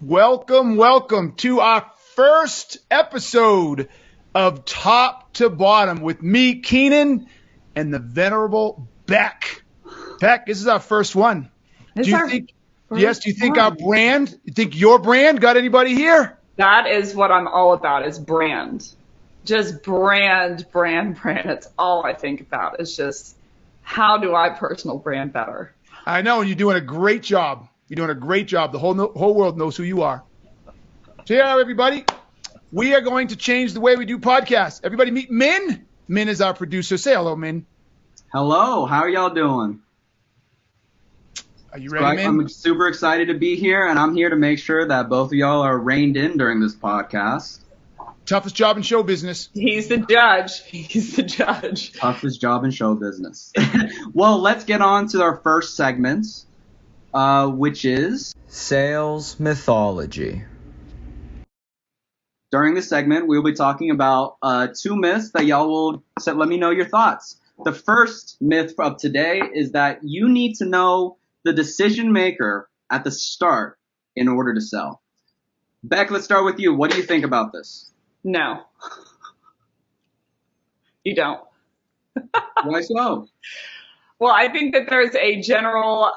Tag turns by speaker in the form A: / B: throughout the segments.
A: Welcome to our first episode of Top to Bottom with me, Keenan, and the venerable Becc. Becc, this is our first one. Do you think our brand, you think your brand got anybody here?
B: That is what I'm all about, is brand. Just brand. It's all I think about. It's just, how do I personal brand better?
A: I know, and you're doing a great job. The whole world knows who you are. So yeah, everybody, we are going to change the way we do podcasts. Everybody meet Min. Min is our producer. Say hello, Min.
C: Hello. How are y'all doing?
A: Are you ready, Min?
C: I'm super excited to be here, and I'm here to make sure that both of y'all are reined in during this podcast.
A: Toughest job in show business.
B: He's the judge.
C: Toughest job in show business. Well, let's get on to our first segment, which is
D: Sales Mythology.
C: During this segment, we'll be talking about two myths that y'all will let me know your thoughts. The first myth of today is that you need to know the decision maker at the start in order to sell. Becc, let's start with you. What do you think about this?
B: No. You don't.
C: Why so?
B: Well, I think that there's a general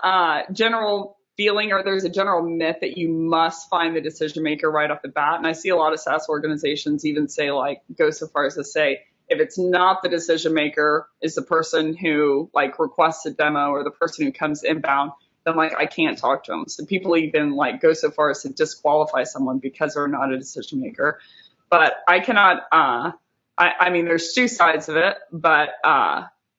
B: feeling, or there's a general myth that you must find the decision maker right off the bat. And I see a lot of SaaS organizations even say, like, go so far as to say, if it's not the decision maker, is the person who like requests a demo or the person who comes inbound, then like I can't talk to them. So people even like go so far as to disqualify someone because they're not a decision maker. But I cannot. I mean, there's two sides of it, but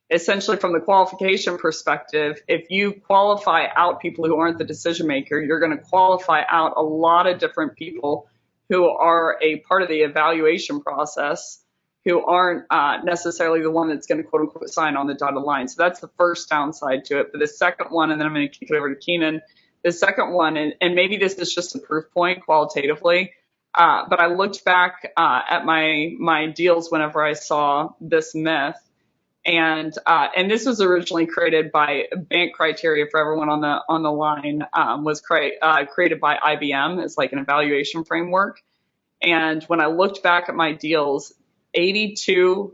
B: essentially from the qualification perspective, if you qualify out people who aren't the decision maker, you're going to qualify out a lot of different people who are a part of the evaluation process, who aren't necessarily the one that's going to quote unquote sign on the dotted line. So that's the first downside to it. But the second one, and then I'm going to kick it over to Keenan, the second one, and maybe this is just a proof point qualitatively, but I looked back at my deals whenever I saw this myth. And this was originally created by bank criteria for everyone on the line, was created by IBM as like an evaluation framework. And when I looked back at my deals, 82%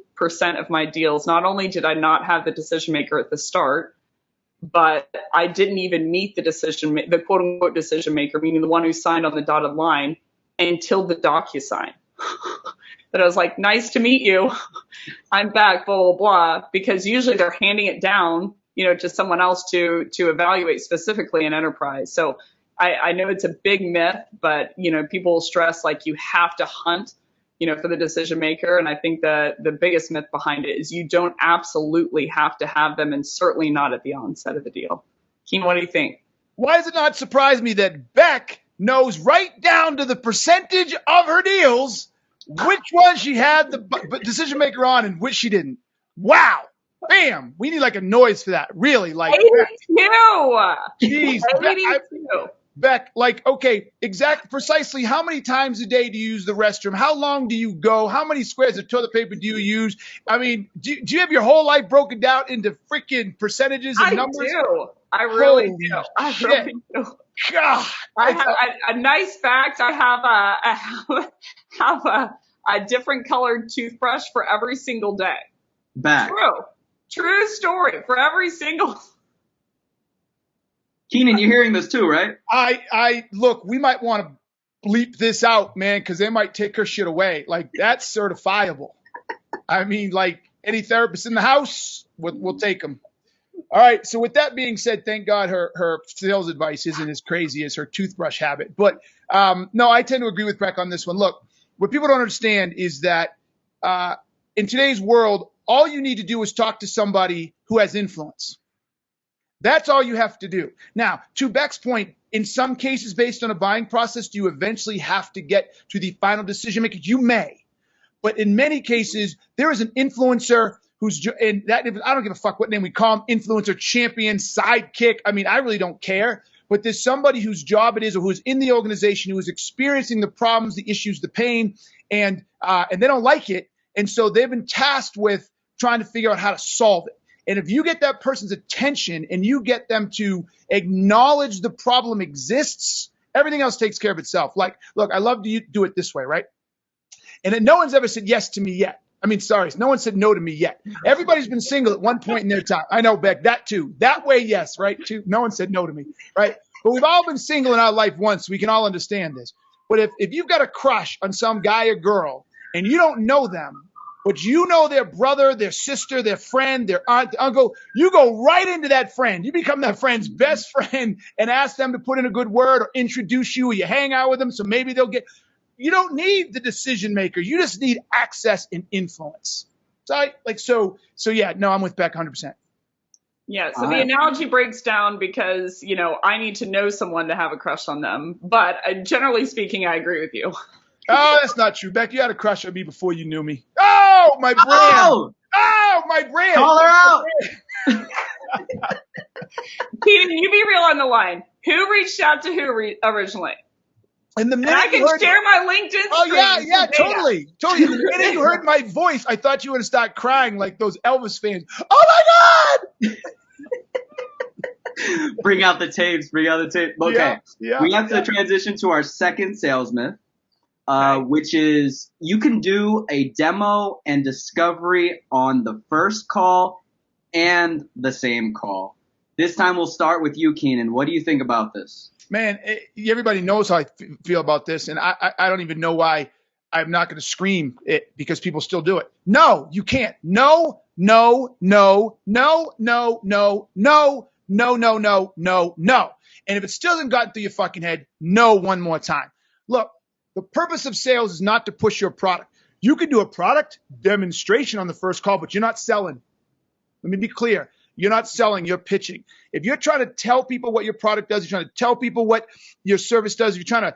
B: of my deals, not only did I not have the decision maker at the start, but I didn't even meet the quote unquote decision maker, meaning the one who signed on the dotted line, until the DocuSign. That I was like, nice to meet you. I'm back, blah, blah, blah. Because usually they're handing it down, to someone else to evaluate specifically in enterprise. So I know it's a big myth, but, people stress like you have to hunt, for the decision maker. And I think the biggest myth behind it is you don't absolutely have to have them, and certainly not at the onset of the deal. Keen, what do you think?
A: Why does it not surprise me that Becc knows right down to the percentage of her deals which one she had the decision maker on and which she didn't? Wow. Bam. We need like a noise for that. Really? Like
B: 82.
A: Jeez.
B: 82.
A: Becc, like, okay, precisely how many times a day do you use the restroom? How long do you go? How many squares of toilet paper do you use? I mean, do you have your whole life broken down into freaking percentages and numbers?
B: I really do. I really do.
A: God.
B: I have a nice fact. I have a different colored toothbrush for every single day.
C: Becc.
B: True story. For every single.
C: Keenan, you're hearing this too, right?
A: I look, we might want to bleep this out, man, because they might take her shit away. Like, that's certifiable. I mean, like, any therapist in the house, we'll take them. All right. So with that being said, thank God her sales advice isn't as crazy as her toothbrush habit. But no, I tend to agree with Becc on this one. Look, what people don't understand is that in today's world, all you need to do is talk to somebody who has influence. That's all you have to do. Now, to Beck's point, in some cases, based on a buying process, do you eventually have to get to the final decision maker? You may. But in many cases, there is an influencer and that, I don't give a fuck what name we call him, influencer, champion, sidekick. I mean, I really don't care. But there's somebody whose job it is, or who's in the organization, who is experiencing the problems, the issues, the pain, and they don't like it. And so they've been tasked with trying to figure out how to solve it. And if you get that person's attention and you get them to acknowledge the problem exists Everything else takes care of itself. Like, look, I love to do it this way, right? And then no one's ever said yes to me yet. I mean, sorry, no one said no to me yet. Everybody's been single at one point in their time. I know, Becc, that too. That way, yes, right? Too. No one said no to me, right? But we've all been single in our life once, so we can all understand this. But if you've got a crush on some guy or girl and you don't know them, but you know their brother, their sister, their friend, their aunt, their uncle, you go right into that friend. You become that friend's best friend and ask them to put in a good word or introduce you, or you hang out with them so maybe they'll get. You don't need the decision maker. You just need access and influence. So yeah, no, I'm with Becc 100%.
B: Yeah, so the analogy breaks down because, you know, I need to know someone to have a crush on them. But generally speaking, I agree with you.
A: Oh, that's not true, Becc. You had a crush on me before you knew me. Oh, my brand. Oh, my brand.
C: Call her out.
B: Keenan, you be real on the line. Who reached out to who originally?
A: And the minute
B: I can share my LinkedIn.
A: Oh yeah, totally. The minute you heard my voice, I thought you were gonna start crying like those Elvis fans. Oh my
C: God! Bring out the tapes. Okay, we have to transition to our second sales myth, which is you can do a demo and discovery on the first call and the same call. This time we'll start with you, Keenan. What do you think about this?
A: Man, everybody knows how I feel about this, and I don't even know why I'm not going to scream it because people still do it. No, you can't. No. And if it still hasn't gotten through your fucking head, no one more time. Look, the purpose of sales is not to push your product. You can do a product demonstration on the first call, but you're not selling. Let me be clear. You're not selling, you're pitching. If you're trying to tell people what your product does, you're trying to tell people what your service does, you're trying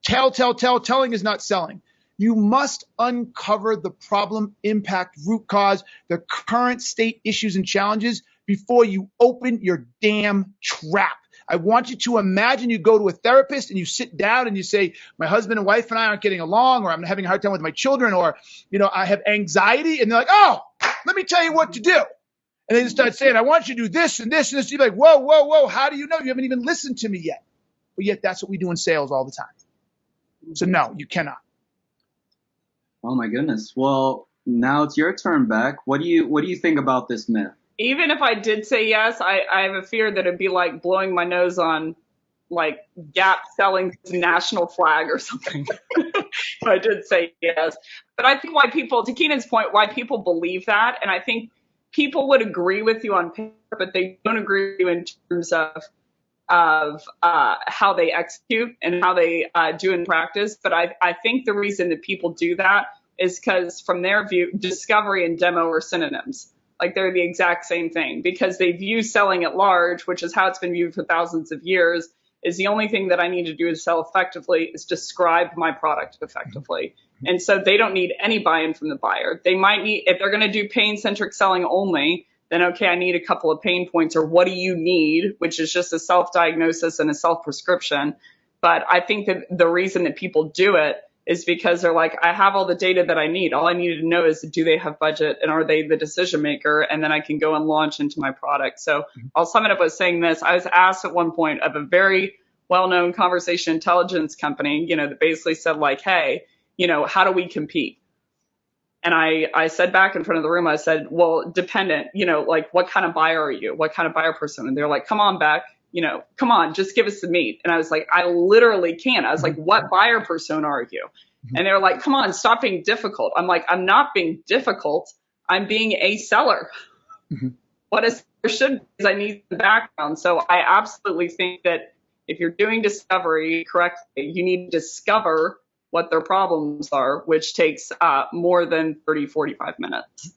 A: to telling is not selling. You must uncover the problem, impact, root cause, the current state issues and challenges before you open your damn trap. I want you to imagine you go to a therapist and you sit down and you say, my husband and wife and I aren't getting along, or I'm having a hard time with my children, or, I have anxiety. And they're like, oh, let me tell you what to do. And they just start saying, I want you to do this and this and this. You're like, whoa. How do you know? You haven't even listened to me yet. But yet that's what we do in sales all the time. So no, you cannot.
C: Oh my goodness. Well, now it's your turn, Becc. What do you think about this myth?
B: Even if I did say yes, I have a fear that it'd be like blowing my nose on like Gap selling the national flag or something. If I did say yes. But I think to Keenan's point, why people believe that, and I think people would agree with you on paper, but they don't agree with you in terms of how they execute and how they do in practice. But I think the reason that people do that is because from their view, discovery and demo are synonyms. Like they're the exact same thing because they view selling at large, which is how it's been viewed for thousands of years, is the only thing that I need to do to sell effectively is describe my product effectively. And so they don't need any buy-in from the buyer. They might need, if they're going to do pain-centric selling only, then okay, I need a couple of pain points, or what do you need, which is just a self-diagnosis and a self-prescription. But I think that the reason that people do it is because they're like, I have all the data that I need. All I needed to know is, do they have budget and are they the decision maker? And then I can go and launch into my product. So I'll sum it up with saying this. I was asked at one point of a very well-known conversation intelligence company, that basically said like, hey, how do we compete? And I said back in front of the room, I said, well, dependent, like what kind of buyer are you? What kind of buyer person? And they're like, come on, Becc, come on, just give us the meat. And I was like, I literally can't. I was like, what buyer persona are you? And they were like, come on, stop being difficult. I'm like, I'm not being difficult. I'm being a seller. What is there should be is I need the background. So I absolutely think that if you're doing discovery correctly, you need to discover what their problems are, which takes more than 30, 45 minutes,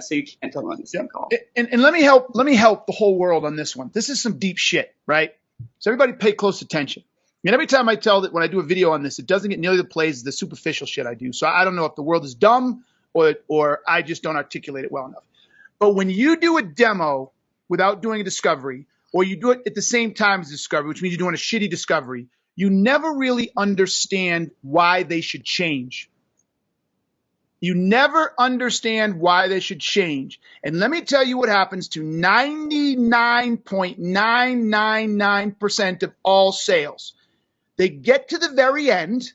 B: so you can't tell them on the same call.
A: And let me help the whole world on this one. This is some deep shit, right? So everybody pay close attention. And every time I tell that when I do a video on this, it doesn't get nearly the plays as the superficial shit I do. So I don't know if the world is dumb or I just don't articulate it well enough. But when you do a demo without doing a discovery, or you do it at the same time as discovery, which means you're doing a shitty discovery, you never really understand why they should change. You never understand why they should change. And let me tell you what happens to 99.999% of all sales. They get to the very end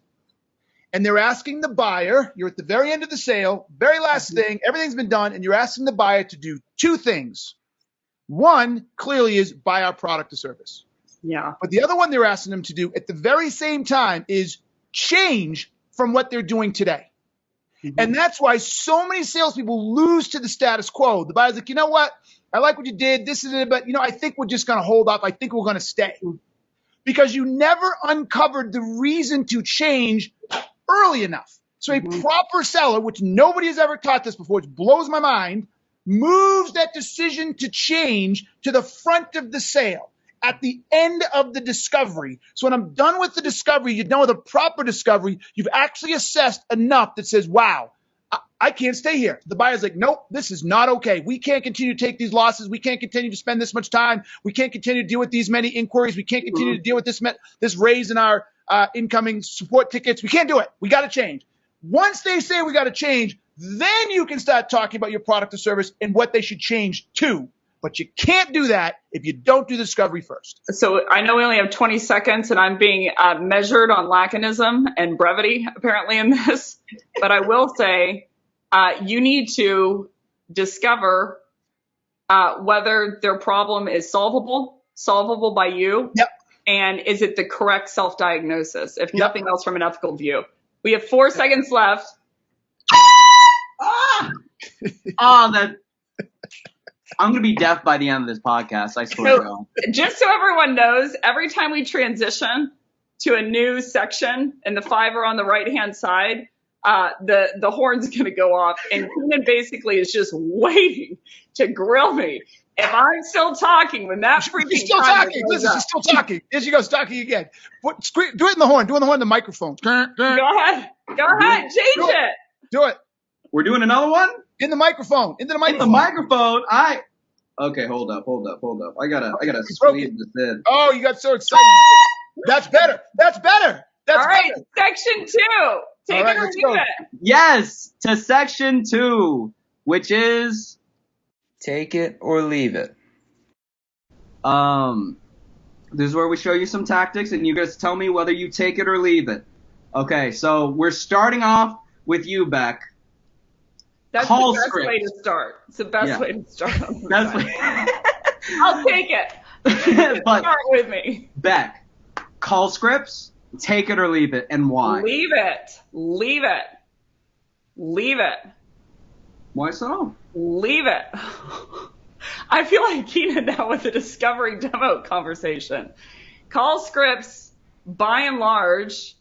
A: and they're asking the buyer, you're at the very end of the sale, very last thing, everything's been done, and you're asking the buyer to do two things. One clearly is buy our product or service.
B: Yeah.
A: But the other one they're asking them to do at the very same time is change from what they're doing today. And that's why so many salespeople lose to the status quo. The buyer's like, you know what? I like what you did. This is it, but I think we're just going to hold up. I think we're going to stay. Because you never uncovered the reason to change early enough. So a proper seller, which nobody has ever taught this before, which blows my mind, moves that decision to change to the front of the sale at the end of the discovery. So when I'm done with the discovery, the proper discovery, you've actually assessed enough that says, wow, I can't stay here. The buyer's like, nope, this is not okay. We can't continue to take these losses. We can't continue to spend this much time. We can't continue to deal with these many inquiries. We can't continue to deal with this raise in our incoming support tickets. We can't do it. We got to change. Once they say we got to change, then you can start talking about your product or service and what they should change to. But you can't do that if you don't do the discovery first.
B: So I know we only have 20 seconds and I'm being measured on laconism and brevity apparently in this. But I will say you need to discover whether their problem is solvable by you.
A: Yep.
B: And is it the correct self-diagnosis, if nothing else from an ethical view. We have 4 seconds left.
C: I'm going to be deaf by the end of this podcast. I swear to God.
B: Just so everyone knows, every time we transition to a new section and the 5 are on the right-hand side, the horn's going to go off. And Keenan basically is just waiting to grill me. If I'm still talking when that freaking
A: she's still talking. Listen, she's still talking. There she goes, talking again. Do it in the horn. Do it in the horn, the microphone.
B: Go ahead. Change it.
A: Do it.
C: We're doing another one?
A: In the microphone. Into the microphone.
C: In the microphone. Okay, hold up. I gotta squeeze this in.
A: Oh, you got so excited. That's better. All right,
B: better. Section 2. Take it or leave it.
C: Yes, to section 2, which is
D: take it or leave it.
C: This is where we show you some tactics, and you guys tell me whether you take it or leave it. Okay, so we're starting off with you, Becc.
B: That's
C: Call
B: the best
C: script.
B: way to start. It's the best way to start. I'll take it. Start with me.
C: Becc, call scripts, take it or leave it, and why?
B: Leave it.
C: Why so?
B: Leave it. I feel like Keenan now with the discovery demo conversation. Call scripts, by and large,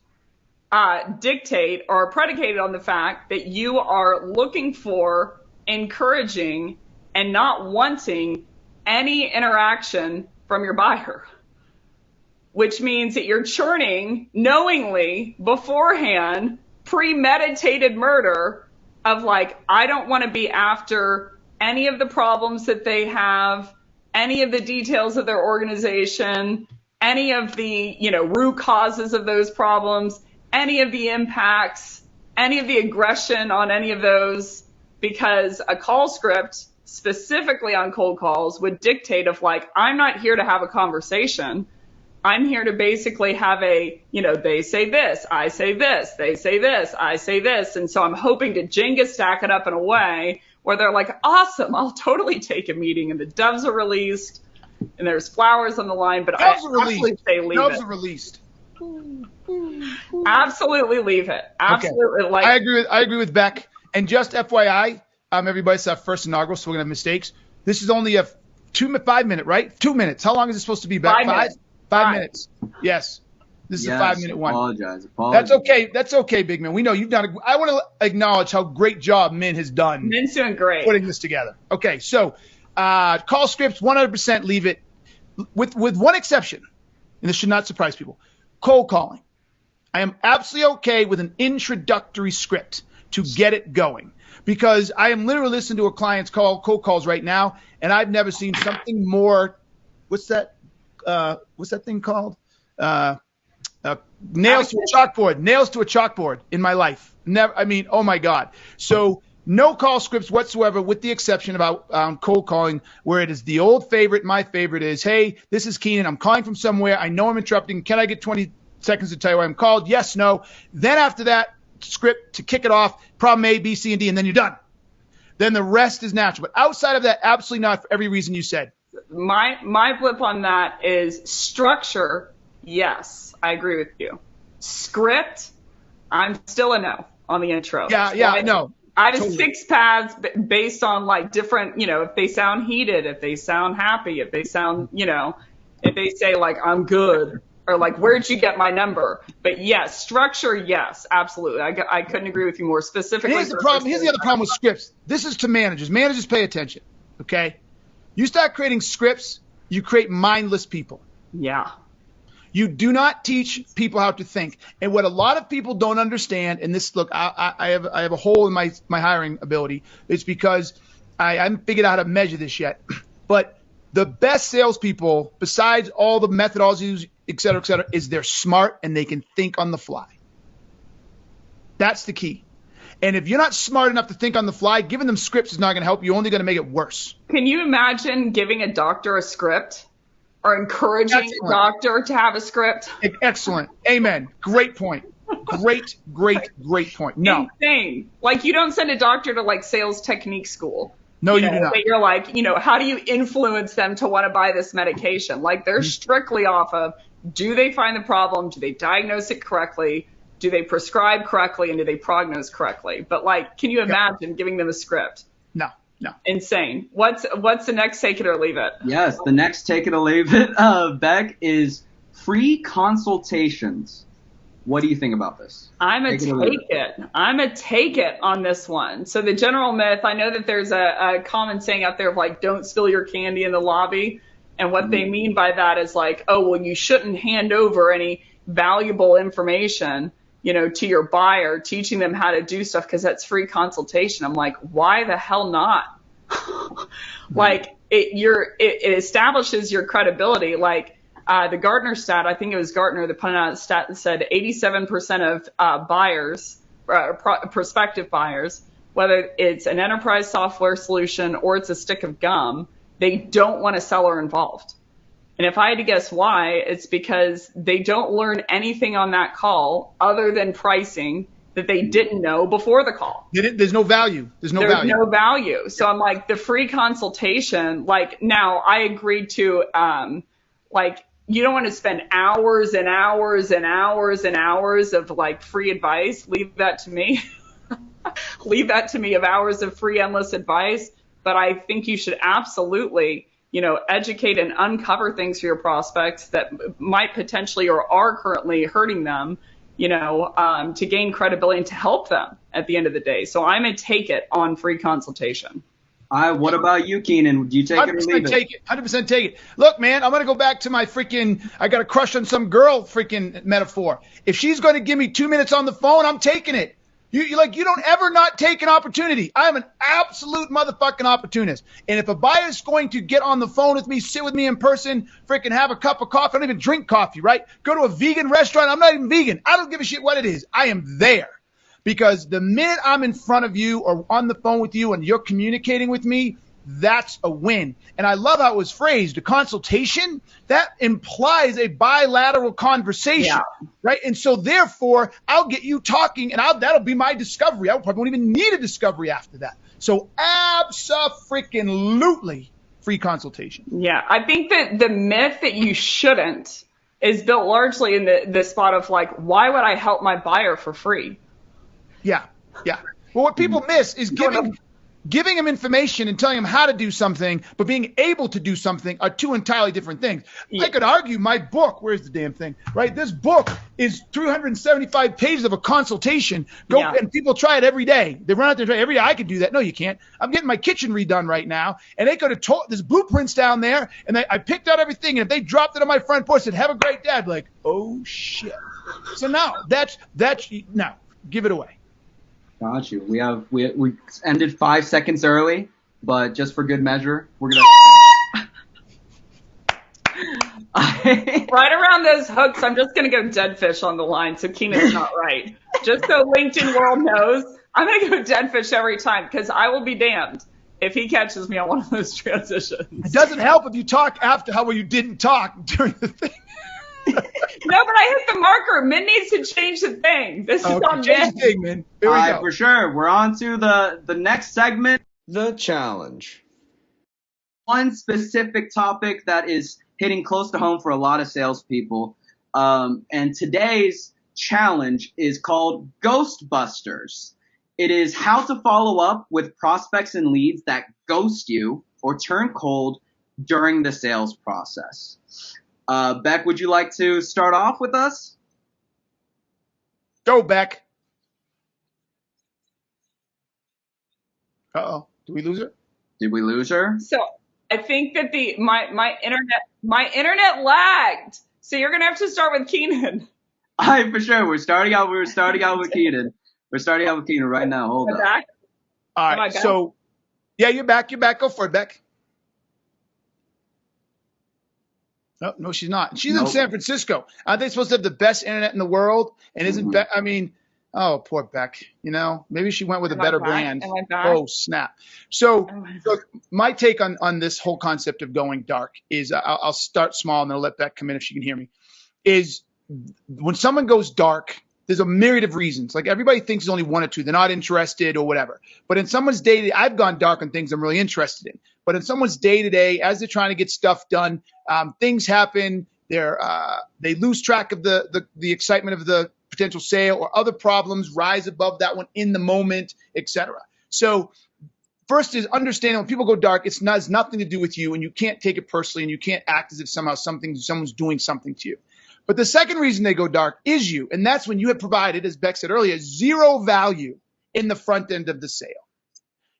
B: dictate or are predicated on the fact that you are looking for, encouraging, and not wanting any interaction from your buyer, which means that you're churning knowingly beforehand premeditated murder of like, I don't want to be after any of the problems that they have, any of the details of their organization, any of the, root causes of those problems, any of the impacts, any of the aggression on any of those, because a call script specifically on cold calls would dictate of like, I'm not here to have a conversation. I'm here to basically have they say this, I say this, they say this, I say this. And so I'm hoping to Jenga stack it up in a way where they're like, awesome, I'll totally take a meeting. And the doves are released and there's flowers on the line, but I absolutely say leave it.
A: Doves are released.
B: Absolutely leave it. Absolutely.
A: Okay. I agree with Becc. And just FYI, everybody's our first inaugural, so we're gonna have mistakes. This is only a 5 minute, right? 2 minutes. How long is it supposed to be, Becc?
B: 5 minutes.
A: 5 minutes. Yes. This is a 5 minute one.
C: Apologize.
A: That's okay, big man. We know you've done I want to acknowledge how great job Min has done.
B: Min's doing great.
A: Putting this together. Okay, so call scripts, 100% leave it. With one exception, and this should not surprise people. Cold calling. I am absolutely okay with an introductory script to get it going, because I am literally listening to a client's cold calls right now, and I've never seen something more. What's that thing called? Nails to a chalkboard in my life. Never. I mean, oh my God. So no call scripts whatsoever, with the exception about cold calling, where it is the old favorite. My favorite is, hey, this is Keenan. I'm calling from somewhere. I know I'm interrupting. Can I get 20 seconds to tell you why I'm called. Yes, no. Then after that, script to kick it off, problem A, B, C, and D, and then you're done. Then the rest is natural. But outside of that, absolutely not for every reason you said.
B: My flip on that is structure. Yes, I agree with you. Script, I'm still a no on the intro.
A: Yeah, no.
B: I have totally. 6 paths based on like different, if they sound heated, if they sound happy, if they sound, if they say like, I'm good, or like, where'd you get my number? But yes, structure, yes, absolutely. I couldn't agree with you more specifically.
A: Here's the problem. Here's the other problem with scripts. This is to managers. Managers, pay attention, okay? You start creating scripts, you create mindless people.
B: Yeah.
A: You do not teach people how to think. And what a lot of people don't understand, and this, look, I have a hole in my hiring ability. It's because I haven't figured out how to measure this yet. But the best salespeople, besides all the methodologies, et cetera, is they're smart and they can think on the fly. That's the key. And if you're not smart enough to think on the fly, giving them scripts is not going to help you. You're only going to make it worse.
B: Can you imagine giving a doctor a script? Or encouraging a doctor to have a script.
A: Excellent. Amen. Great point. Great point. No.
B: Insane. Like, you don't send a doctor to like sales technique school.
A: No, you do not.
B: But you're like, how do you influence them to want to buy this medication? Like, they're strictly off of, do they find the problem? Do they diagnose it correctly? Do they prescribe correctly? And do they prognose correctly? But like, can you imagine giving them a script?
A: No.
B: Insane. What's the next take it or leave it?
C: Yes, the next take it or leave it, Becc, is free consultations. What do you think about this?
B: I'm a take it on this one. So the general myth, I know that there's a common saying out there of like, don't spill your candy in the lobby. And what they mean by that is like, oh, well, you shouldn't hand over any valuable information, to your buyer, teaching them how to do stuff because that's free consultation. I'm like, why the hell not? Like it establishes your credibility. Like the Gartner stat, I think it was Gartner that put out a stat that said 87% of buyers, prospective buyers, whether it's an enterprise software solution or it's a stick of gum, they don't want a seller involved. And if I had to guess why, it's because they don't learn anything on that call other than pricing that they didn't know before the call.
A: There's no value. There's no value.
B: So I'm like, the free consultation, like, now I agreed to, like, you don't want to spend hours and hours and hours and hours of like free advice. Leave that to me. Leave that to me, of hours of free endless advice. But I think you should absolutely, educate and uncover things for your prospects that might potentially or are currently hurting them, to gain credibility and to help them at the end of the day. So I'm going to take it on free consultation.
C: What about you, Keenan? Do you take it or leave it?
A: 100% take it. Look, man, I'm going to go back to my I got a crush on some girl metaphor. If she's going to give me 2 minutes on the phone, I'm taking it. You don't ever not take an opportunity. I'm an absolute motherfucking opportunist. And if a buyer's going to get on the phone with me, sit with me in person, have a cup of coffee, I don't even drink coffee, right? Go to a vegan restaurant. I'm not even vegan. I don't give a shit what it is. I am there. Because the minute I'm in front of you or on the phone with you and you're communicating with me, that's a win. And I love how it was phrased. A consultation, that implies a bilateral conversation, right? And so therefore, I'll get you talking and that'll be my discovery. I probably won't even need a discovery after that. So abso-freaking-lutely free consultation.
B: Yeah, I think that the myth that you shouldn't is built largely in the spot of like, why would I help my buyer for free?
A: Yeah. Well, what people miss is giving them information and telling them how to do something, but being able to do something are two entirely different things. Yeah. I could argue my book, where's the damn thing, right? This book is 375 pages of a consultation. And people try it every day. They run out there every day. I could do that. No, you can't. I'm getting my kitchen redone right now, and they could have told there's blueprints down there, and I picked out everything, and if they dropped it on my front porch, said, have a great day, I'd be like, oh, shit. So now, no, give it away.
C: Got you. We ended 5 seconds early, but just for good measure, we're gonna
B: right around those hooks. I'm just gonna go dead fish on the line, so Keenan's not right. Just so LinkedIn world knows, I'm gonna go dead fish every time because I will be damned if he catches me on one of those transitions.
A: It doesn't help if you talk after how well you didn't talk during the thing.
B: No, but I hit the marker. Min needs to change the thing. This is on
A: Change
B: Min.
A: the thing, man. Here we go.
C: For sure. We're on to the next segment.
D: The challenge.
C: One specific topic that is hitting close to home for a lot of salespeople. And today's challenge is called Ghostbusters. It is how to follow up with prospects and leads that ghost you or turn cold during the sales process. Becc, would you like to start off with us?
A: Go, Becc. Uh-oh. Did we lose her?
C: Did we lose her?
B: So I think that my internet lagged. So you're gonna have to start with Keenan.
C: All right, for sure. We're starting out with Keenan. We're starting out with Keenan right now. Hold
B: Am I
C: on.
B: back?
A: All
B: Am I
A: right.
B: back?
A: So, yeah, you're back. You're back. Go for it, Becc. No, she's not. She's in
C: Nope.
A: San Francisco. Aren't they supposed to have the best internet in the world? And isn't Becc? I mean, oh, poor Becc. You know, maybe she went with a
B: Am I
A: better
B: back?
A: brand.
B: Am I back?
A: Oh, snap. So,
B: Oh.
A: look, my take on this whole concept of going dark is I'll start small and then I'll let Becc come in if she can hear me. Is when someone goes dark, there's a myriad of reasons. Like everybody thinks there's only one or two. They're not interested or whatever. But in someone's day, I've gone dark on things I'm really interested in. But in someone's day to day, as they're trying to get stuff done, things happen. They lose track of the excitement of the potential sale, or other problems rise above that one in the moment, etc. So first is understanding when people go dark, it's nothing to do with you, and you can't take it personally, and you can't act as if somehow someone's doing something to you. But the second reason they go dark is you, and that's when you have provided, as Becc said earlier, zero value in the front end of the sale.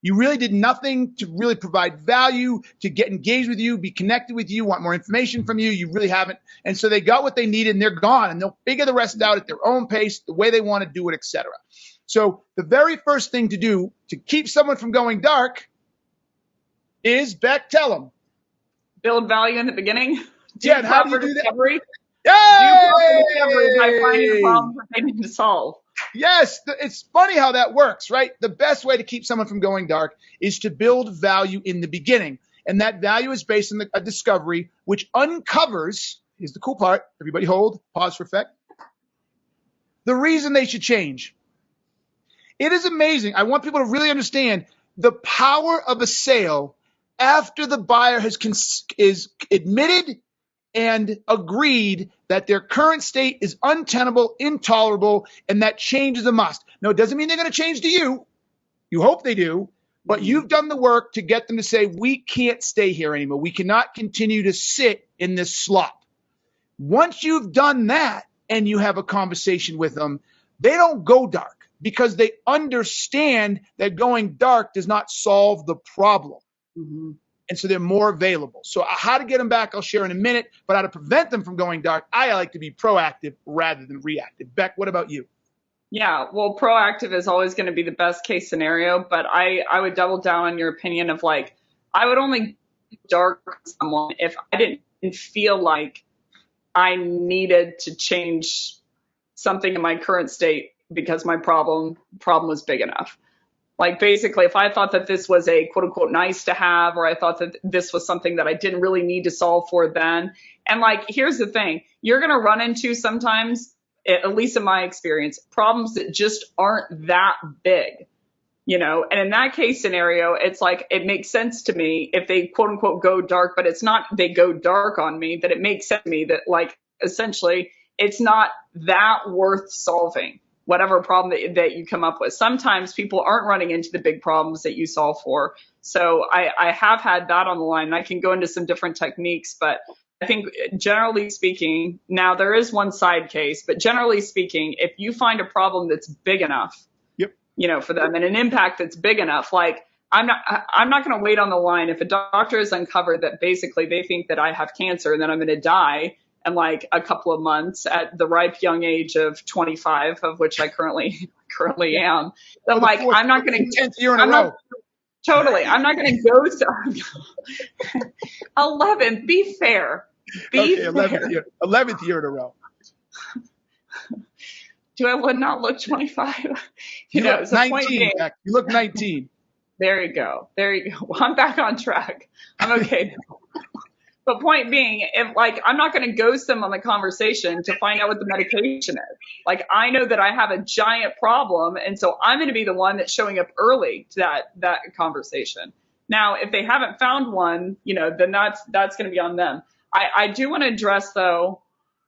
A: You really did nothing to really provide value, to get engaged with you, be connected with you, want more information from you. You really haven't. And so they got what they needed and they're gone, and they'll figure the rest out at their own pace, the way they want to do it, etc. So the very first thing to do to keep someone from going dark is, Becc, tell them.
B: Build value in the beginning.
A: Yeah, and how do you do that?
B: Discovery.
A: Yay!
B: Do proper discovery by finding problems that they need to solve.
A: Yes, it's funny how that works, right? The best way to keep someone from going dark is to build value in the beginning. And that value is based on a discovery which uncovers, here's the cool part, everybody hold, pause for effect, the reason they should change. It is amazing. I want people to really understand the power of a sale after the buyer is admitted and agreed that their current state is untenable, intolerable, and that change is a must. No, it doesn't mean they're going to change to you. You hope they do, but you've done the work to get them to say, we can't stay here anymore. We cannot continue to sit in this slop. Once you've done that and you have a conversation with them, they don't go dark because they understand that going dark does not solve the problem.
B: Mm-hmm.
A: And so they're more available. So how to get them back, I'll share in a minute. But how to prevent them from going dark, I like to be proactive rather than reactive. Becc, what about you?
B: Yeah, well, proactive is always going to be the best case scenario. But I would double down on your opinion of like, I would only dark someone if I didn't feel like I needed to change something in my current state because my problem was big enough. Like basically, if I thought that this was a quote unquote nice to have, or I thought that this was something that I didn't really need to solve for then. And like, here's the thing, you're going to run into sometimes, at least in my experience, problems that just aren't that big, you know? And in that case scenario, it's like, it makes sense to me if they quote unquote go dark, but it's not, they go dark on me, that it makes sense to me that like, essentially it's not that worth solving. Whatever problem that you come up with. Sometimes people aren't running into the big problems that you solve for. So I have had that on the line. I can go into some different techniques, but I think generally speaking, now there is one side case, but generally speaking, if you find a problem that's big enough,
A: Yep.
B: You know, for them and an impact that's big enough, like I'm not going to wait on the line. If a doctor has uncovered that basically they think that I have cancer and that I'm going to die in like a couple of months at the ripe young age of 25, of which I currently am. I'm like, I'm not going to
A: 10th year in a row.
B: Totally. I'm not going to go to 11. Be fair. Be
A: Okay,
B: fair.
A: 11th year in a row.
B: Do I not look 25?
A: You
B: know,
A: look 19. Becc. You look 19.
B: There you go. There you go. Well, I'm back on track. I'm okay now. But point being, if like I'm not going to ghost them on the conversation to find out what the medication is. Like I know that I have a giant problem, and so I'm going to be the one that's showing up early to that conversation. Now, if they haven't found one, then that's going to be on them. I do want to address though.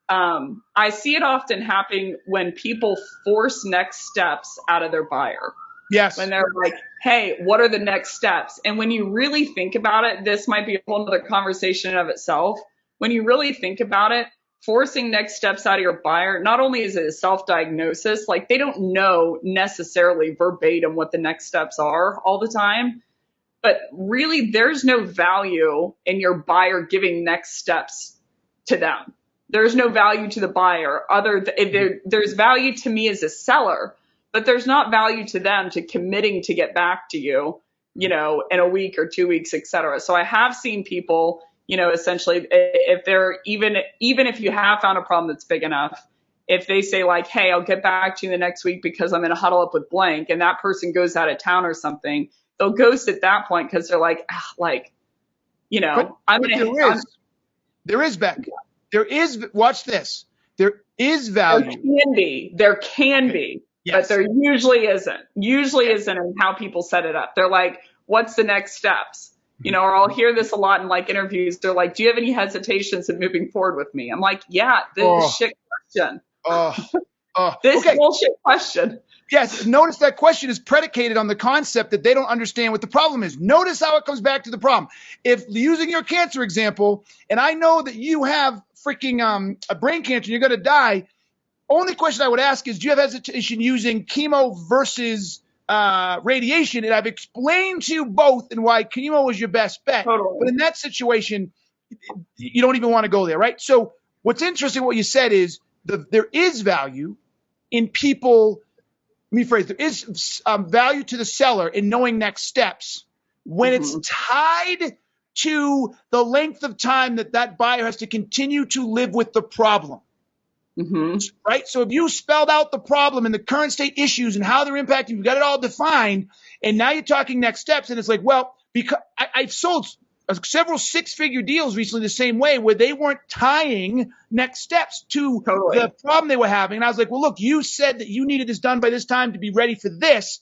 B: I see it often happening when people force next steps out of their buyer.
A: Yes.
B: When they're like, hey, what are the next steps? And when you really think about it, this might be a whole other conversation in of itself. When you really think about it, forcing next steps out of your buyer, not only is it a self-diagnosis, like they don't know necessarily verbatim what the next steps are all the time, but really there's no value in your buyer giving next steps to them. There's no value to the buyer there's value to me as a seller, but there's not value to them to committing to get back to you, in a week or 2 weeks, et cetera. So I have seen people, essentially if they're even if you have found a problem that's big enough, if they say like, hey, I'll get back to you the next week because I'm going to huddle up with blank, and that person goes out of town or something, they'll ghost at that point because they're like, I'm going to.
A: There is, Becc. There is, watch this. There is value.
B: There can be,
A: yes.
B: But there usually isn't. Usually isn't in how people set it up. They're like, what's the next steps? Or I'll hear this a lot in like interviews. They're like, do you have any hesitations in moving forward with me? I'm like, yeah, this is shit question. Bullshit question.
A: Yes, notice that question is predicated on the concept that they don't understand what the problem is. Notice how it comes back to the problem. If using your cancer example, and I know that you have freaking a brain cancer and you're going to die, only question I would ask is, do you have hesitation using chemo versus radiation? And I've explained to you both and why chemo is your best bet.
B: Totally.
A: But in that situation, you don't even want to go there, right? So what's interesting, what you said is there is value in people. Let me phrase, there is value to the seller in knowing next steps when it's tied to the length of time that buyer has to continue to live with the problem. Right? So if you spelled out the problem and the current state issues and how they're impacting, you've got it all defined, and now you're talking next steps, and it's like, well, because I've sold several six-figure deals recently the same way, where they weren't tying next steps to the problem they were having. And I was like, well, look, you said that you needed this done by this time to be ready for this.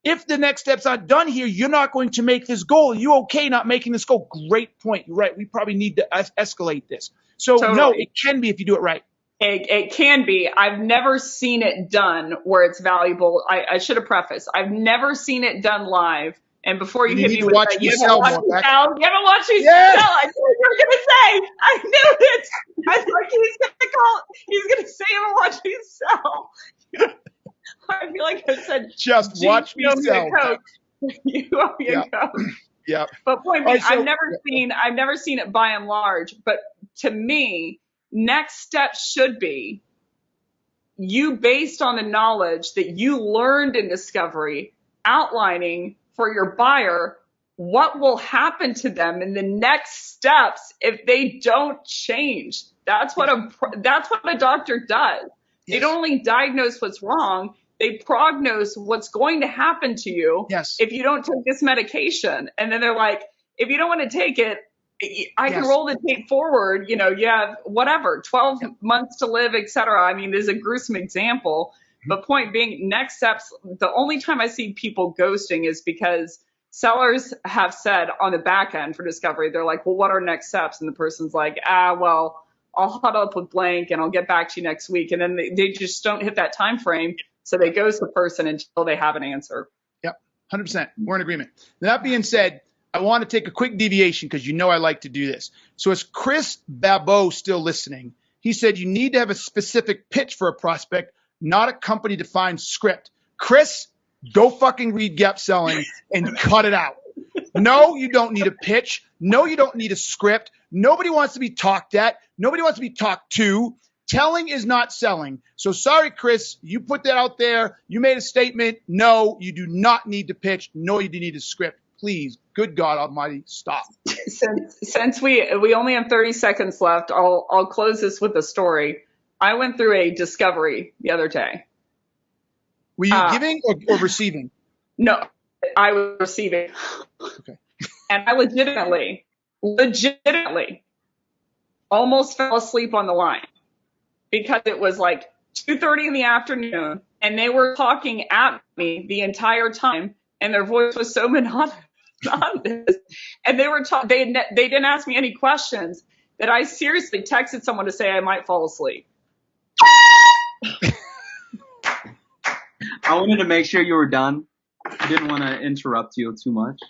A: If the next steps aren't done here, you're not going to make this goal. Are you okay not making this goal? Great point. You're right. We probably need to escalate this. So no, it can be if you do it right.
B: It can be. I've never seen it done where it's valuable. I should have prefaced. I've never seen it done live. And before you hit me with that, you haven't watched me sell. You haven't watched me sell. I knew what you were going to say. I knew it. I was like, he's going to call. He's going to say, you haven't watched me sell. I feel like I said,
A: just watch me sell.
B: You owe me a coach.
A: Yeah.
B: But point being, I've never seen it by and large. But to me, next step should be you, based on the knowledge that you learned in discovery, outlining for your buyer what will happen to them in the next steps if they don't change. That's what a doctor does. They don't only diagnose what's wrong, they prognose what's going to happen to you if you don't take this medication. And then they're like, if you don't want to take it, I can roll the tape forward. You have whatever, 12 months to live, et cetera. I mean, this is a gruesome example. But point being, next steps, the only time I see people ghosting is because sellers have said on the back end for discovery, they're like, well, what are next steps? And the person's like, well, I'll huddle up with blank and I'll get back to you next week. And then they just don't hit that time frame. So they ghost the person until they have an answer.
A: Yep, 100%. We're in agreement. That being said, I want to take a quick deviation because I like to do this. So is Chris Babot still listening? He said you need to have a specific pitch for a prospect, not a company-defined script. Chris, go fucking read Gap Selling and cut it out. No, you don't need a pitch. No, you don't need a script. Nobody wants to be talked at. Nobody wants to be talked to. Telling is not selling. So sorry, Chris, you put that out there. You made a statement. No, you do not need to pitch. No, you do need a script. Please, good God Almighty, stop.
B: Since we only have 30 seconds left, I'll close this with a story. I went through a discovery the other day.
A: Were you giving or receiving?
B: No, I was receiving.
A: Okay.
B: And I legitimately almost fell asleep on the line because it was like 2:30 in the afternoon and they were talking at me the entire time and their voice was so monotonous and they didn't ask me any questions that I seriously texted someone to say I might fall asleep.
C: I wanted to make sure you were done. I didn't want to interrupt you too much.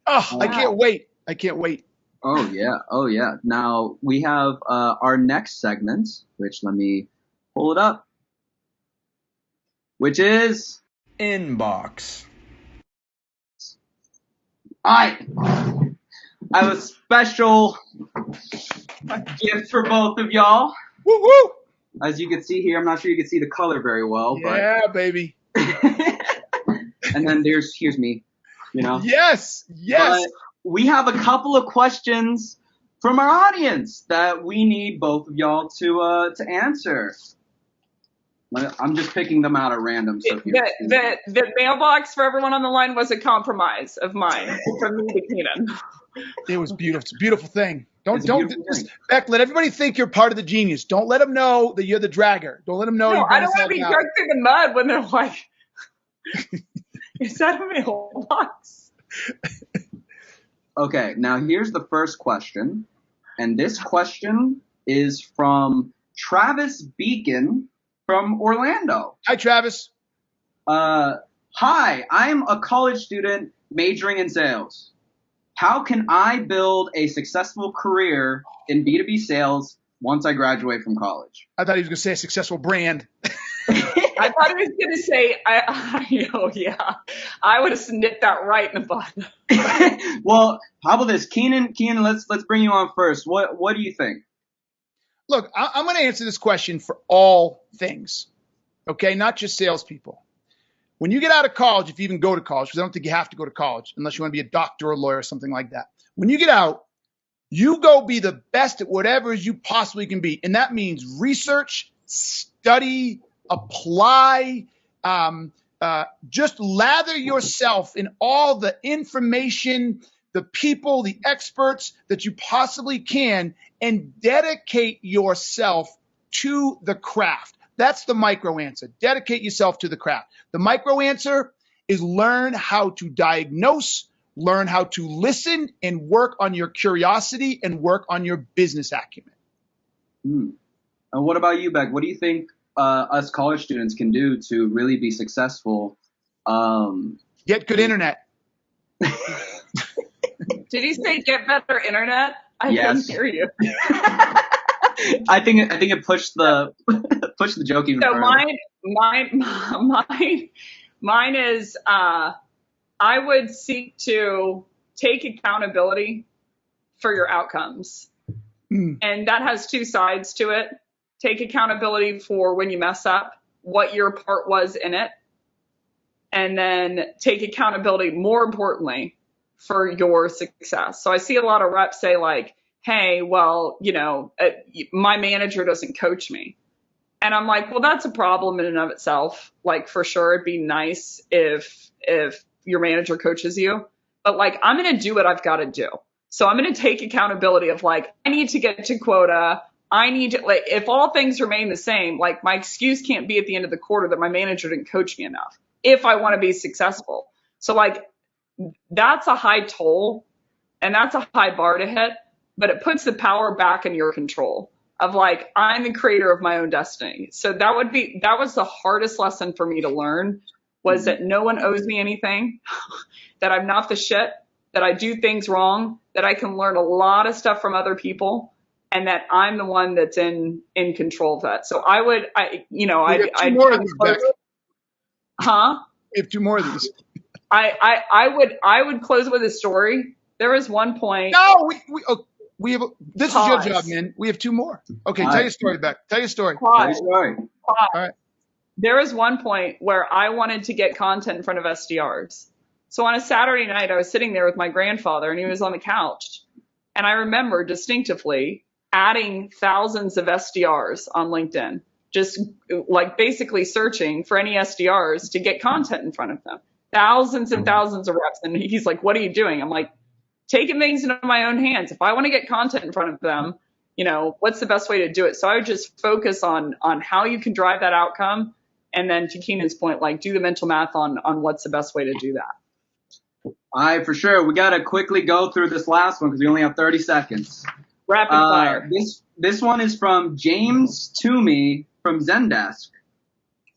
A: Oh, I can't wait. I can't wait.
C: Oh yeah, oh yeah. Now we have our next segment, which let me pull it up, which is
D: Inbox.
C: I have a special gift for both of y'all.
A: Woo woo!
C: As you can see here, I'm not sure you can see the color very well,
A: Yeah, baby.
C: And then here's me, you know.
A: Yes, yes.
C: But we have a couple of questions from our audience that we need both of y'all to answer. I'm just picking them out at random. So
B: The mailbox for everyone on the line was a compromise of mine from me to Keenan.
A: It was beautiful. It's a beautiful thing. Don't
C: thing.
A: Becc, let everybody think you're part of the genius. Don't let them know that you're the dragger. Don't let them know.
B: No,
A: you're
B: I don't want to be dragged through the mud when they're like, is that a mailbox?
C: Okay, now here's the first question. And this question is from Travis Beacon from Orlando.
A: Hi, Travis.
C: Hi, I'm a college student majoring in sales. How can I build a successful career in B2B sales once I graduate from college?
A: I thought he was going to say a successful brand.
B: I thought he was going to say, oh yeah, I would have snipped that right in the butt.
C: Well, how about this, Keenan? Let's bring you on first. What do you think?
A: Look, I'm going to answer this question for all things, okay? Not just salespeople. When you get out of college, if you even go to college, because I don't think you have to go to college unless you want to be a doctor or a lawyer or something like that. When you get out, you go be the best at whatever you possibly can be. And that means research, study, apply, just lather yourself in all the information, the people, the experts that you possibly can, and dedicate yourself to the craft. That's the micro answer. Dedicate yourself to the craft. The micro answer is learn how to diagnose, learn how to listen, and work on your curiosity and work on your business acumen.
C: And what about you, Becc? What do you think us college students can do to really be successful?
A: Get good internet.
B: Did he say get better internet? I
C: Yes.
B: didn't hear you.
C: I think it pushed the joke even
B: So
C: further.
B: mine is I would seek to take accountability for your outcomes. And that has two sides to it. Take accountability for when you mess up, what your part was in it. And then take accountability, more importantly, for your success. So I see a lot of reps say like, hey, well, my manager doesn't coach me. And I'm like, well, that's a problem in and of itself. Like, for sure, it'd be nice if your manager coaches you. But like, I'm going to do what I've got to do. So I'm going to take accountability of like, I need to get to quota. I need to, like, if all things remain the same, like my excuse can't be at the end of the quarter that my manager didn't coach me enough if I want to be successful. So like, that's a high toll and that's a high bar to hit, but it puts the power back in your control of like, I'm the creator of my own destiny. So that was the hardest lesson for me to learn, was that no one owes me anything, that I'm not the shit, that I do things wrong, that I can learn a lot of stuff from other people, and that I'm the one that's in control of that. So I would,
A: We have two more of these.
B: I would close with a story. There was one point.
A: No, we have. This
B: Pause.
A: is your job, man. We have two more. Okay,
C: All
A: tell
C: right.
A: your story, Becc. Tell your story.
B: Pause.
C: Sorry.
B: Pause.
A: All right.
B: There was one point where I wanted to get content in front of SDRs. So on a Saturday night, I was sitting there with my grandfather and he was on the couch. And I remember distinctively adding thousands of SDRs on LinkedIn, just like basically searching for any SDRs to get content in front of them. Thousands and thousands of reps. And he's like, what are you doing? I'm like, taking things into my own hands. If I want to get content in front of them, what's the best way to do it? So I would just focus on how you can drive that outcome. And then to Keenan's point, like do the mental math on what's the best way to do that.
C: All right, for sure. We got to quickly go through this last one because we only have 30 seconds.
B: Rapid fire.
C: This one is from James Toomey from Zendesk.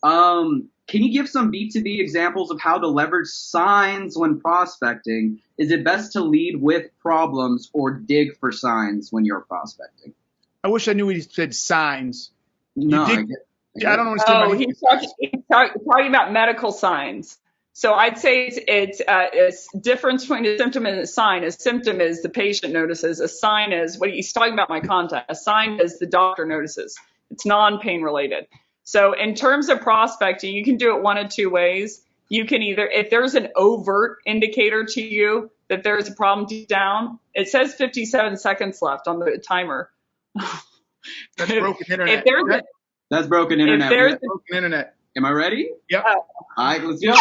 C: Can you give some B2B examples of how to leverage signs when prospecting? Is it best to lead with problems or dig for signs when you're prospecting?
A: I wish I knew he said signs.
C: No,
A: I don't understand.
B: Oh, he's talking about medical signs. So I'd say it's difference between a symptom and a sign. A symptom is the patient notices. A sign is what he's talking about. My contact. A sign is the doctor notices. It's non-pain related. So in terms of prospecting, you can do it one of two ways. You can either, if there's an overt indicator to you that there's a problem deep down, it says 57 seconds left on the timer.
A: That's broken internet.
C: That's broken internet.
A: Broken internet.
C: Am I ready?
A: Yep.
C: All right, let's go.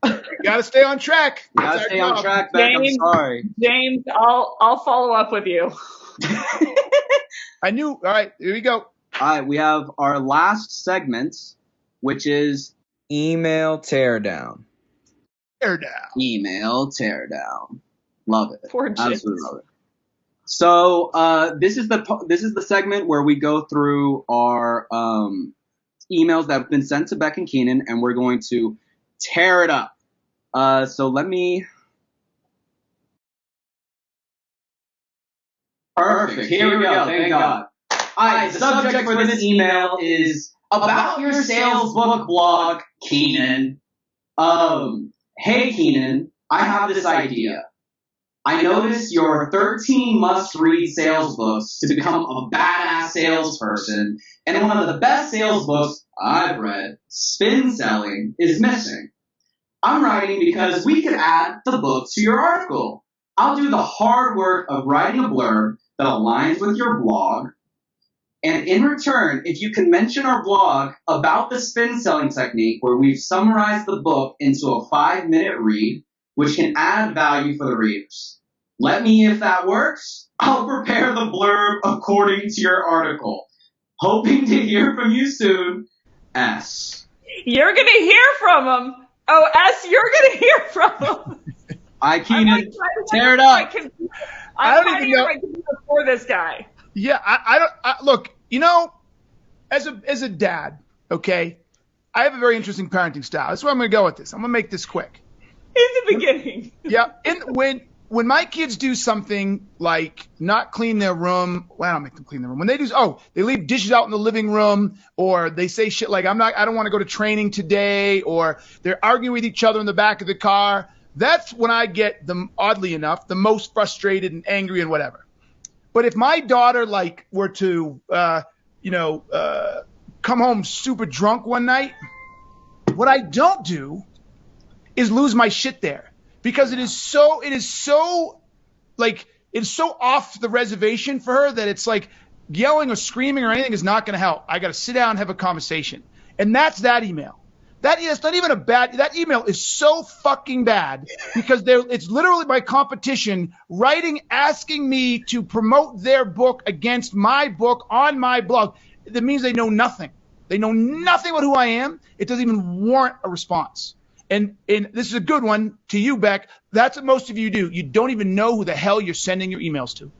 A: You gotta stay on track.
C: Gotta stay on track, Becc. I'm sorry.
B: James, I'll follow up with you.
A: I knew. All right, here we go.
C: All right, we have our last segment, which is
D: email teardown.
C: Email teardown. Love it.
B: Poor James.
C: Absolutely love it. So this is the segment where we go through our emails that have been sent to Becc and Keenan, and we're going to tear it up. So let me. Perfect. Here we go. Thank God. All right, the subject for this email is about your sales book blog, Keenan. Hey, Keenan, I have this idea. I noticed your 13 must-read sales books to become a badass salesperson, and one of the best sales books I've read, Spin Selling, is missing. I'm writing because we could add the book to your article. I'll do the hard work of writing a blurb that aligns with your blog. And in return, if you can mention our blog about the spin selling technique where we've summarized the book into a 5-minute read, which can add value for the readers. Let me, if that works, I'll prepare the blurb according to your article. Hoping to hear from you soon, S.
B: You're going to hear from him. Oh, S, you're going to hear from him.
C: I Keenan, tear it up.
A: I don't even know.
B: Before this guy.
A: Yeah, I don't look, as a dad, okay, I have a very interesting parenting style. That's where I'm going to go with this. I'm going to make this quick.
B: In the beginning.
A: Yeah, when my kids do something like not clean their room, well, I don't make them clean their room. When they they leave dishes out in the living room, or they say shit like I don't want to go to training today, or they're arguing with each other in the back of the car. That's when I get them, oddly enough, the most frustrated and angry and whatever. But if my daughter were to come home super drunk one night, what I don't do is lose my shit there, because it is so off the reservation for her that it's like yelling or screaming or anything is not going to help. I got to sit down and have a conversation, and that's that email. It's not even that email is so fucking bad because it's literally my competition asking me to promote their book against my book on my blog. That means they know nothing. They know nothing about who I am. It doesn't even warrant a response. And this is a good one to you, Becc. That's what most of you do. You don't even know who the hell you're sending your emails to.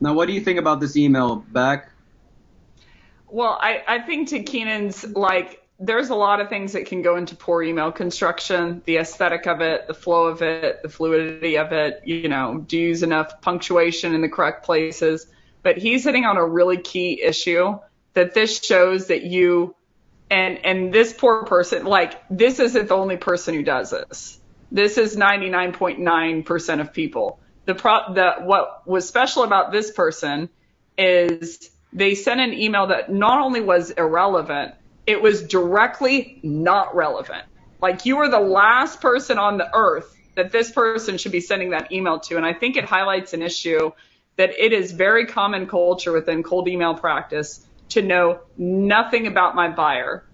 C: Now, what do you think about this email, Becc?
B: Well, I think to Keenan's, there's a lot of things that can go into poor email construction, the aesthetic of it, the flow of it, the fluidity of it, do you use enough punctuation in the correct places. But he's hitting on a really key issue that this shows that you, and this poor person, this isn't the only person who does this. This is 99.9% of people. What was special about this person is they sent an email that not only was irrelevant, it was directly not relevant. You were the last person on the earth that this person should be sending that email to. And I think it highlights an issue that it is very common culture within cold email practice to know nothing about my buyer.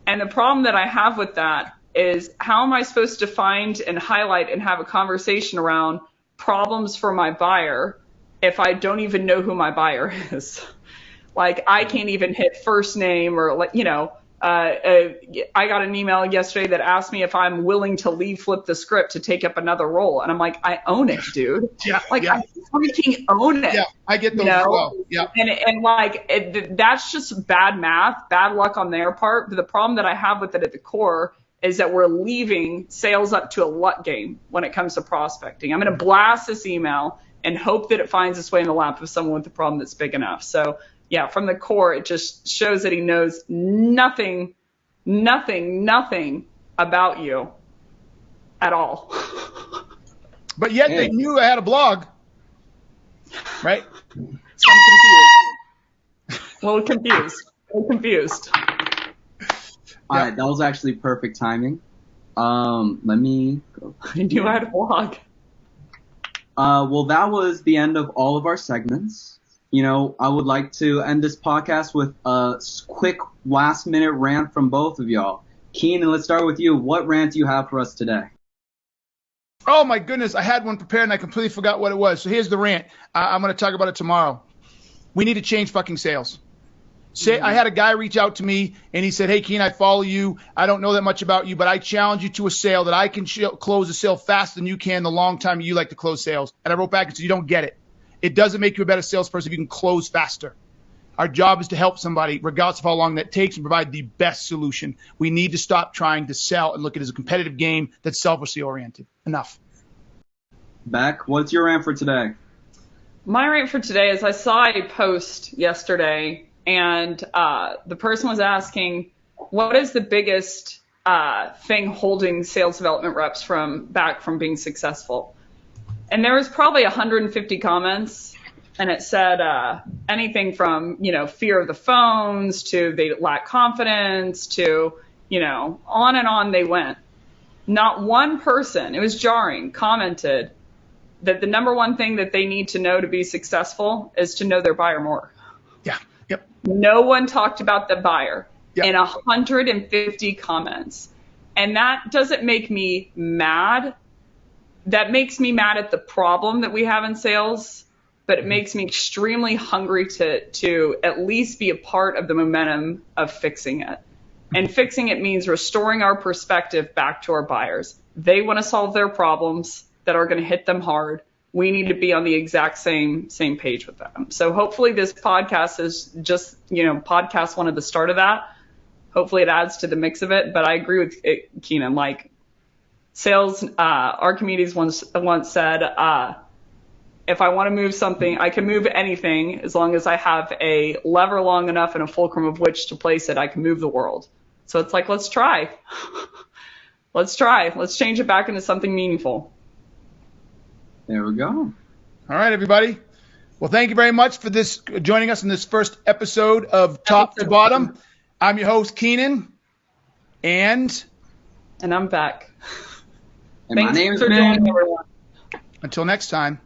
B: And the problem that I have with that is, how am I supposed to find and highlight and have a conversation around problems for my buyer if I don't even know who my buyer is. Like I can't even hit first name or like, I got an email yesterday that asked me if I'm willing to leave flip the script to take up another role. And I'm like, I own it, dude.
A: Yeah.
B: Like
A: Yeah.
B: I freaking own it.
A: Yeah. I get those as well. Yeah.
B: And like, that's just bad math, bad luck on their part. But the problem that I have with it at the core is that we're leaving sales up to a luck game when it comes to prospecting. I'm going to blast this email and hope that it finds its way in the lap of someone with a problem that's big enough. So yeah, from the core, it just shows that he knows nothing about you at all.
A: But yet they knew I had a blog, right?
B: So I'm confused. A little confused.
C: All right, that was actually perfect timing. Let me go.
B: I knew I had a blog.
C: Well, that was the end of all of our segments. I would like to end this podcast with a quick last-minute rant from both of y'all. Keenan, let's start with you. What rant do you have for us today?
A: Oh, my goodness. I had one prepared, and I completely forgot what it was. So here's the rant. I'm going to talk about it tomorrow. We need to change fucking sales. I had a guy reach out to me, and he said, hey, Keenan, I follow you. I don't know that much about you, but I challenge you to a sale that I can close a sale faster than you can the long time you like to close sales. And I wrote back and said, you don't get it. It doesn't make you a better salesperson if you can close faster. Our job is to help somebody, regardless of how long that takes, and provide the best solution. We need to stop trying to sell and look at it as a competitive game that's selfishly oriented. Enough.
C: Becc, what's your rant for today?
B: My rant for today is I saw a post yesterday, and the person was asking, what is the biggest thing holding sales development reps back from being successful? And there was probably 150 comments, and it said anything from, fear of the phones to they lack confidence to, on and on they went. Not one person, it was jarring, commented that the number one thing that they need to know to be successful is to know their buyer more.
A: Yeah. Yep.
B: No one talked about the buyer
A: Yep.
B: in 150 comments. And that doesn't make me mad. That makes me mad at the problem that we have in sales, but it makes me extremely hungry to at least be a part of the momentum of fixing it. And fixing it means restoring our perspective back to our buyers. They want to solve their problems that are going to hit them hard. We need to be on the exact same page with them. So hopefully this podcast is just, podcast one at the start of that. Hopefully it adds to the mix of it. But I agree with Keenan, like, sales, Archimedes once said, if I want to move something, I can move anything as long as I have a lever long enough and a fulcrum of which to place it, I can move the world. So it's like, let's try. Let's change it back into something meaningful.
C: There we go.
A: All right, everybody. Well, thank you very much for joining us in this first episode of Top to Bottom. I'm your host, Keenan. And
B: I'm Becc.
C: And my name is
B: Thanks for joining, everyone.
A: Until next time.